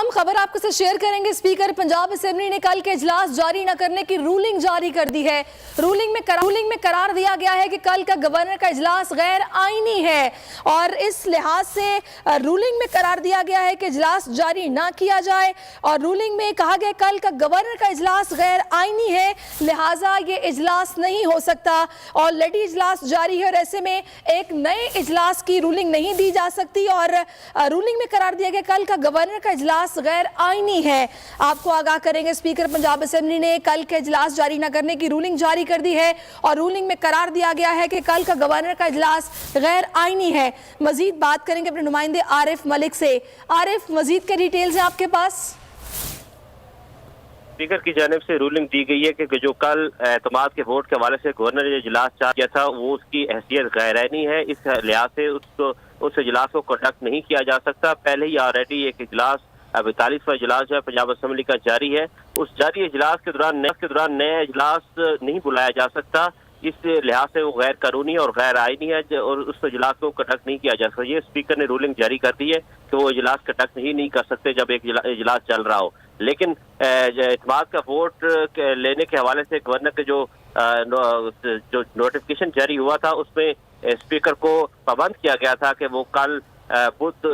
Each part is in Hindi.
अहम खबर आपके साथ शेयर करेंगे। स्पीकर पंजाब असेंबली ने कल के इजलास जारी न करने की रूलिंग जारी कर दी है। रूलिंग में करार दिया गया है कि कल का गवर्नर का इजलास गैर आईनी है और इस लिहाज से रूलिंग में करार दिया गया है कि इजलास जारी ना किया जाए। और रूलिंग में कहा गया कल का गवर्नर का इजलास गैर आईनी है, लिहाजा ये इजलास नहीं हो सकता। ऑलरेडी इजलास जारी है और ऐसे में एक नए इजलास की रूलिंग नहीं दी जा सकती और रूलिंग में करार दिया गया कल का गवर्नर का इजलास गैर आईनी है। आपको आगाह करेंगे, स्पीकर पंजाब असेंबली ने कल के इजलास जारी न करने की रूलिंग जारी कर दी है और रूलिंग में करार दिया गया है कि कल का गवर्नर का इजलास गैर आईनी है। मजीद बात करेंगे अपने नुमाइंदे आरिफ मलिक से। आरिफ, मजीद के डिटेल्स हैं आपके पास? स्पीकर की जानिब से रूलिंग दी गई है कि जो कल एतमाद के वोट के हवाले से गवर्नर ने इजलास चार्ज किया था वो उसकी हैसियत गैर आईनी है। इस लिहाज से उस इजलास को कंडक्ट नहीं किया जा सकता। पहले ही ऑलरेडी एक इजलास 42वां इजलास जो है पंजाब असेंबली का जारी है। उस जारी इजलास के दौरान नया इजलास नहीं बुलाया जा सकता। इस लिहाज से वो गैर कानूनी और गैर आईनी है और उस इजलास को कंडक्ट नहीं किया जा सकता। ये स्पीकर ने रूलिंग जारी कर दी है कि वो इजलास कंडक्ट ही नहीं कर सकते जब एक इजलास चल रहा हो। लेकिन एतमाद का वोट लेने के हवाले से गवर्नर के जो नोटिफिकेशन जारी हुआ था उसमें स्पीकर को पाबंद किया गया था कि वो कल बुध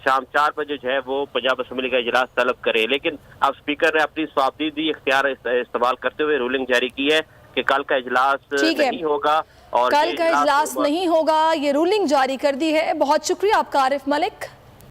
शाम 4 बजे जो है वो पंजाब असेंबली का इजलास तलब करे। लेकिन अब स्पीकर ने अपनी स्वाबदीदी इख्तियार इस्तेमाल करते हुए रूलिंग जारी की है कि कल का इजलास नहीं होगा और कल का इजलास नहीं होगा, ये रूलिंग जारी कर दी है। बहुत शुक्रिया आपका आरिफ मलिक।